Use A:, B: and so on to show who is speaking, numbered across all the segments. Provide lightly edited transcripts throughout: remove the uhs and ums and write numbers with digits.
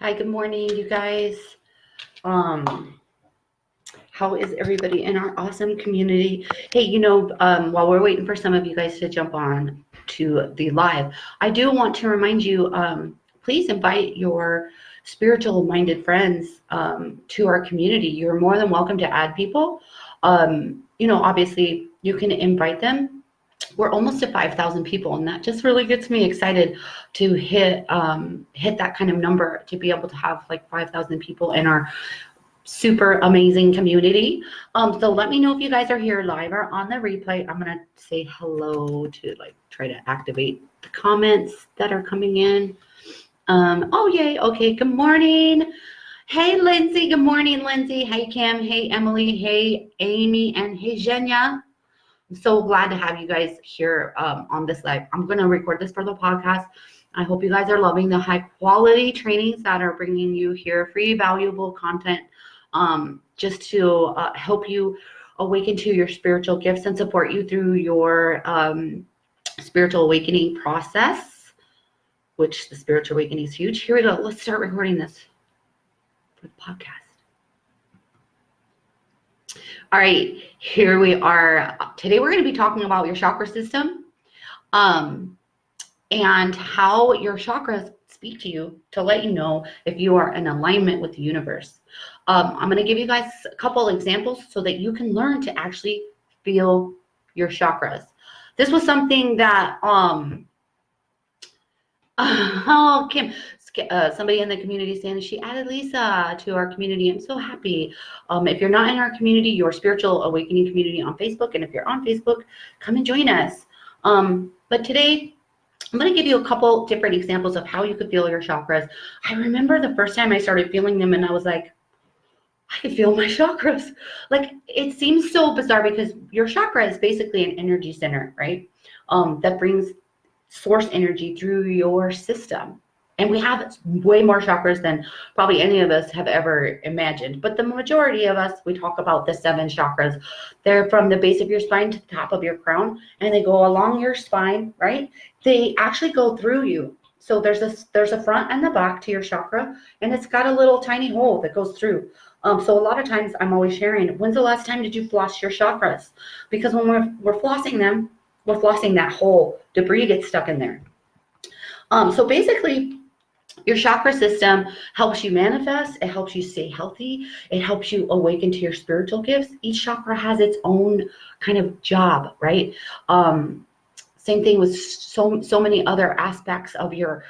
A: Hi, good morning, you guys. How is everybody in our awesome community? Hey, while we're waiting for some of you guys to jump on to the live, I do want to remind you, please invite your spiritual-minded friends to our community. You're more than welcome to add people. Obviously, you can invite them. We're almost at 5,000 people, and that just really gets me excited to hit that kind of number, to be able to have like 5,000 people in our super amazing community. So let me know if you guys are here live or on the replay. I'm gonna say hello to try to activate the comments that are coming in. Oh yay, okay, good morning. Hey Lindsay, good morning Lindsay. Hey Kim, hey Emily, hey Amy, and hey Zhenya. I'm so glad to have you guys here on this live. I'm going to record this for the podcast. I hope you guys are loving the high quality trainings that are bringing you here, free, valuable content, just to help you awaken to your spiritual gifts and support you through your spiritual awakening process, which the spiritual awakening is huge. Here we go. Let's start recording this for the podcast. All right, here we are. Today we're going to be talking about your chakra system and how your chakras speak to you to let you know if you are in alignment with the universe. I'm going to give you guys a couple examples so that you can learn to actually feel your chakras. This was something that, Kim, somebody in the community saying she added Lisa to our community. I'm so happy. If you're not in our community, your spiritual awakening community on Facebook, and if you're on Facebook, come and join us. But today, I'm going to give you a couple different examples of how you could feel your chakras. I remember the first time I started feeling them, and I was like, I can feel my chakras. Like, it seems so bizarre because your chakra is basically an energy center, right? That brings source energy through your system. And we have way more chakras than probably any of us have ever imagined. But the majority of us, we talk about the 7 chakras. They're from the base of your spine to the top of your crown, and they go along your spine, right? They actually go through you. So there's a front and the back to your chakra, and it's got a little tiny hole that goes through. So a lot of times I'm always sharing, when's the last time did you floss your chakras? Because when we're flossing them, we're flossing that hole. Debris gets stuck in there. So basically, your chakra system helps you manifest. It helps you stay healthy. It helps you awaken to your spiritual gifts. Each chakra has its own kind of job, right? Same thing with so many other aspects of your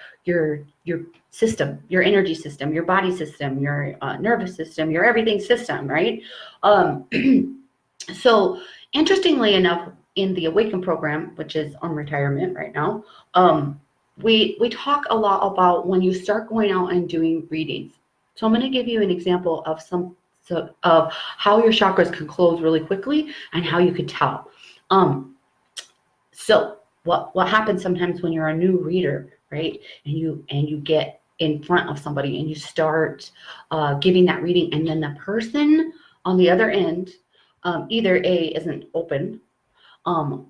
A: system, your energy system, your body system, your nervous system, your everything system, right? So interestingly enough, in the Awaken program, which is on retirement right now, we talk a lot about when you start going out and doing readings. So I'm going to give you an example of of how your chakras can close really quickly and how you could tell. So what happens sometimes when you're a new reader, right? And you get in front of somebody and you start giving that reading, and then the person on the other end, either A, isn't open,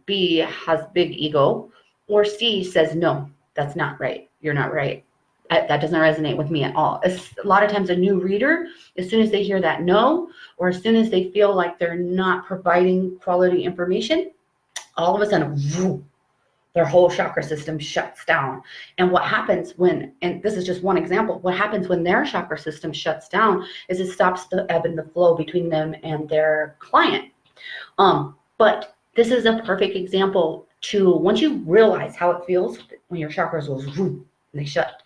A: B, has big ego, or C, says, no, that's not right. You're not right. That doesn't resonate with me at all. A lot of times a new reader, as soon as they hear that no, or as soon as they feel like they're not providing quality information, all of a sudden, their whole chakra system shuts down. And what happens and this is just one example, what happens when their chakra system shuts down is it stops the ebb and the flow between them and their client. But this is a perfect example to, once you realize how it feels when your chakras goes and they shut,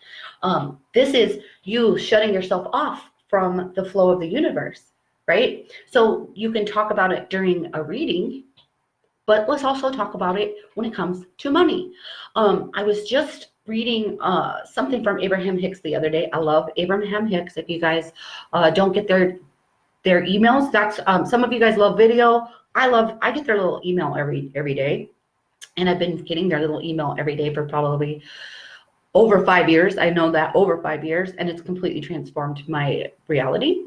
A: this is you shutting yourself off from the flow of the universe, right? So you can talk about it during a reading, but let's also talk about it when it comes to money. I was just reading something from Abraham Hicks the other day. I love Abraham Hicks. If you guys don't get their emails, that's some of you guys love video. I get their little email every day, and I've been getting their little email every day for probably over 5 years. I know that, over 5 years, and it's completely transformed my reality.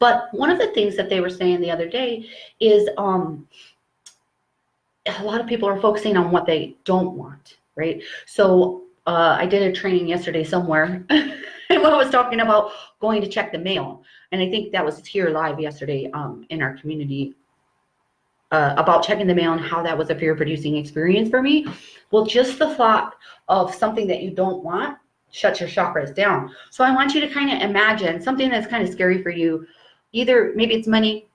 A: But one of the things that they were saying the other day is a lot of people are focusing on what they don't want, right? So I did a training yesterday somewhere, and I was talking about going to check the mail. And I think that was here live yesterday in our community about checking the mail and how that was a fear-producing experience for me. Well, just the thought of something that you don't want shuts your chakras down. So I want you to kind of imagine something that's kind of scary for you. Either maybe it's money,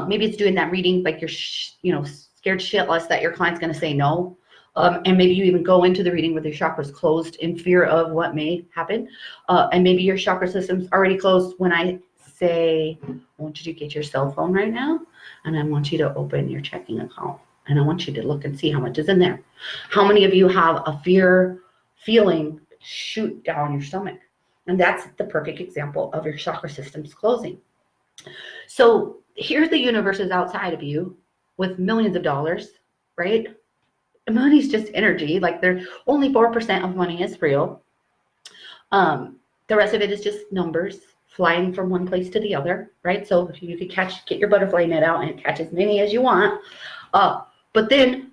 A: maybe it's doing that reading, like you're, scared shitless that your client's going to say no. And maybe you even go into the reading with your chakras closed in fear of what may happen. And maybe your chakra system's already closed when I say, I want you to get your cell phone right now, and I want you to open your checking account. And I want you to look and see how much is in there. How many of you have a fear feeling shoot down your stomach? And that's the perfect example of your chakra system's closing. So here the universe is outside of you with millions of dollars, right? Money's just energy. Like there's only 4% of money is real. The rest of it is just numbers flying from one place to the other, right? So you could get your butterfly net out and catch as many as you want. But then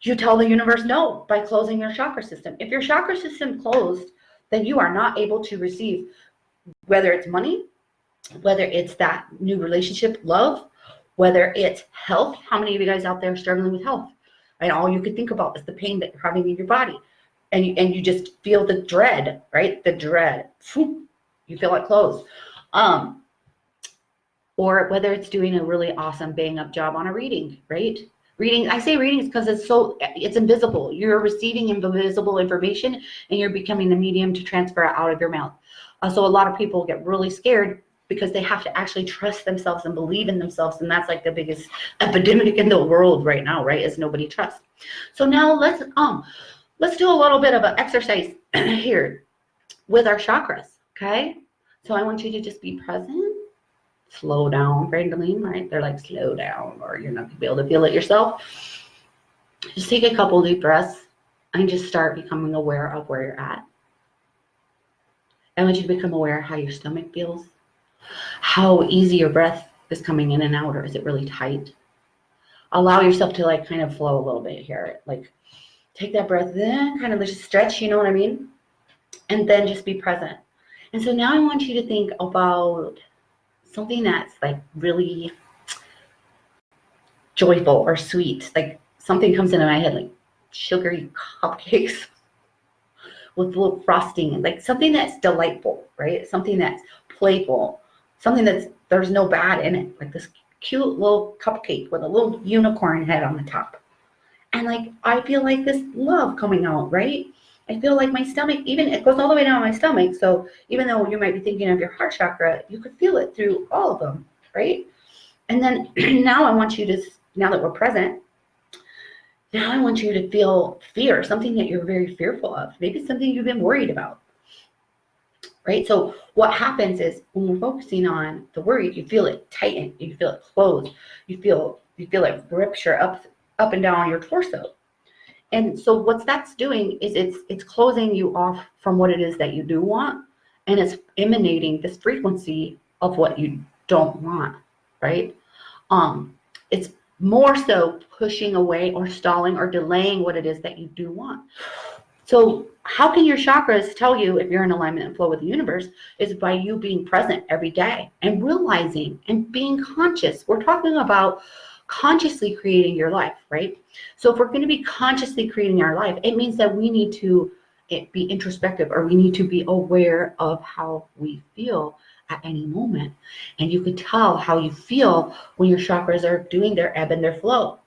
A: you tell the universe no by closing your chakra system. If your chakra system closed, then you are not able to receive, whether it's money, whether it's that new relationship, love, whether it's health. How many of you guys out there are struggling with health? And all you could think about is the pain that you're having in your body. And you just feel the dread, right? The dread. You feel it close. Or whether it's doing a really awesome bang up job on a reading, right? Reading, I say readings because it's invisible. You're receiving invisible information and you're becoming the medium to transfer it out of your mouth. So a lot of people get really scared because they have to actually trust themselves and believe in themselves. And that's like the biggest epidemic in the world right now, right? Is nobody trusts. So now let's do a little bit of an exercise here with our chakras, okay? So I want you to just be present. Slow down, Brandolene, right? They're like, slow down, or you're not going to be able to feel it yourself. Just take a couple deep breaths and just start becoming aware of where you're at. I want you to become aware of how your stomach feels, how easy your breath is coming in and out, or is it really tight? Allow yourself to like kind of flow a little bit here. Like take that breath in, kind of just stretch, you know what I mean? And then just be present. And so now I want you to think about something that's like really joyful or sweet. Like something comes into my head, like sugary cupcakes with a little frosting, and like something that's delightful, right? Something that's playful, something there's no bad in it, like this cute little cupcake with a little unicorn head on the top. And like I feel like this love coming out, right? I feel like my stomach, even it goes all the way down my stomach. So even though you might be thinking of your heart chakra, you could feel it through all of them, right? And then now I want you to, now that we're present, now I want you to feel fear, something that you're very fearful of. Maybe something you've been worried about, right? So what happens is when we're focusing on the worry, you feel it tighten, you feel it close, you feel it rips your up and down your torso. And so what that's doing is it's closing you off from what it is that you do want, and it's emanating this frequency of what you don't want, right? It's more so pushing away or stalling or delaying what it is that you do want. So how can your chakras tell you if you're in alignment and flow with the universe? Is by you being present every day and realizing and being conscious. We're talking about consciously creating your life, right? So if we're going to be consciously creating our life, it means that we need to be introspective, or we need to be aware of how we feel at any moment. And you can tell how you feel when your chakras are doing their ebb and their flow,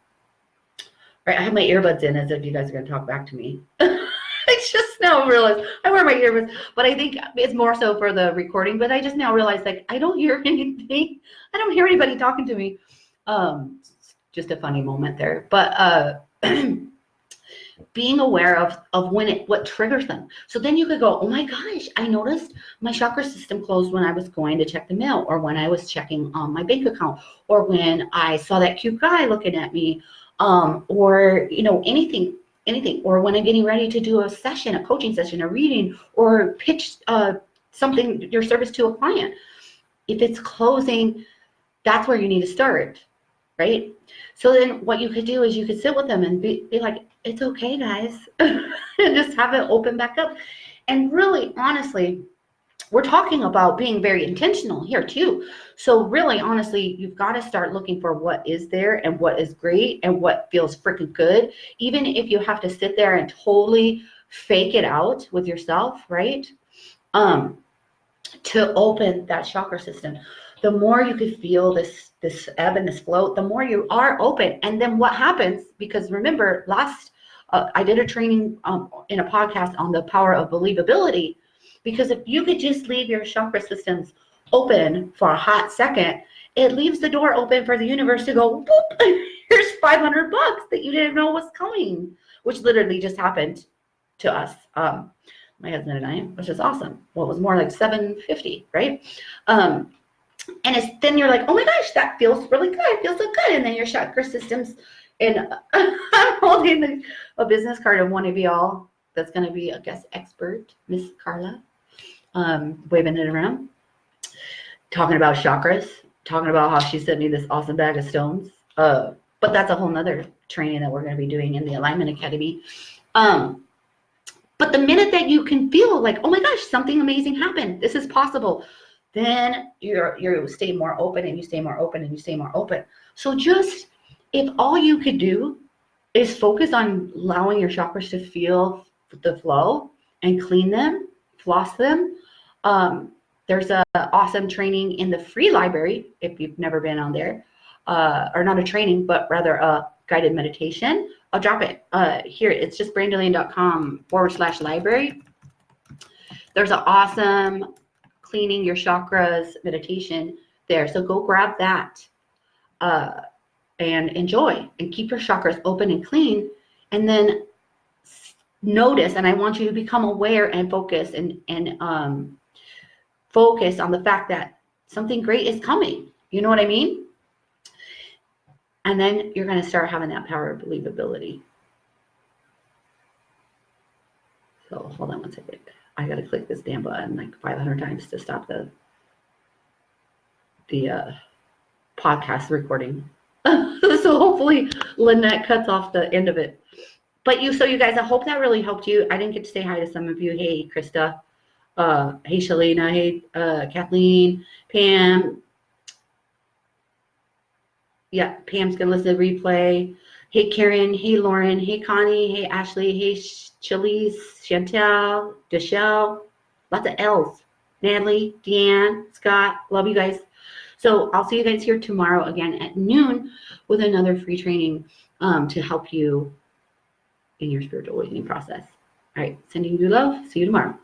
A: right? I have my earbuds in as if you guys are going to talk back to me. I just now realized I wear my earbuds, but I think it's more so for the recording. But I just now realized, like, I don't hear anything. I don't hear anybody talking to me. Just a funny moment there. But being aware of what triggers them. So then you could go, oh my gosh, I noticed my chakra system closed when I was going to check the mail, or when I was checking my bank account, or when I saw that cute guy looking at me, or anything, or when I'm getting ready to do a session, a coaching session, a reading, or pitch something, your service to a client. If it's closing, that's where you need to start, right? So then what you could do is you could sit with them and be like, it's okay, guys, and just have it open back up. And really, honestly, we're talking about being very intentional here too. So really, honestly, you've got to start looking for what is there and what is great and what feels freaking good. Even if you have to sit there and totally fake it out with yourself, right? To open that chakra system. The more you could feel this ebb and this flow, the more you are open. And then what happens, because remember I did a training in a podcast on the power of believability, because if you could just leave your chakra systems open for a hot second, it leaves the door open for the universe to go, boop, here's $500 that you didn't know was coming, which literally just happened to us. My husband and I, which is awesome. Well, it was more like $750, right? And then you're like, oh my gosh, that feels really good. It feels so good. And then your chakra systems, and I'm holding a business card of one of y'all that's going to be a guest expert, Miss Carla, waving it around, talking about chakras, talking about how she sent me this awesome bag of stones. But that's a whole nother training that we're going to be doing in the Alignment Academy. But the minute that you can feel like, oh my gosh, something amazing happened, this is possible, then you stay more open and you stay more open and you stay more open. So just, if all you could do is focus on allowing your chakras to feel the flow and clean them, floss them. There's an awesome training in the free library, if you've never been on there, or not a training, but rather a guided meditation. I'll drop it here. It's just brandalene.com/library. There's an awesome cleaning your chakras meditation there. So go grab that and enjoy and keep your chakras open and clean. And then notice, and I want you to become aware and focus and focus on the fact that something great is coming. You know what I mean? And then you're going to start having that power of believability. So hold on one second. I got to click this damn button like 500 times to stop the podcast recording. So hopefully Lynette cuts off the end of it. But you guys, I hope that really helped you. I didn't get to say hi to some of you. Hey, Krista. Hey, Shalina. Hey, Kathleen. Pam. Yeah, Pam's going to listen to the replay. Hey, Karen. Hey, Lauren. Hey, Connie. Hey, Ashley. Hey, Chalice, Chantel, Deshelle. Lots of L's. Natalie, Deanne, Scott. Love you guys. So I'll see you guys here tomorrow again at noon with another free training to help you in your spiritual awakening process. All right, sending you love. See you tomorrow.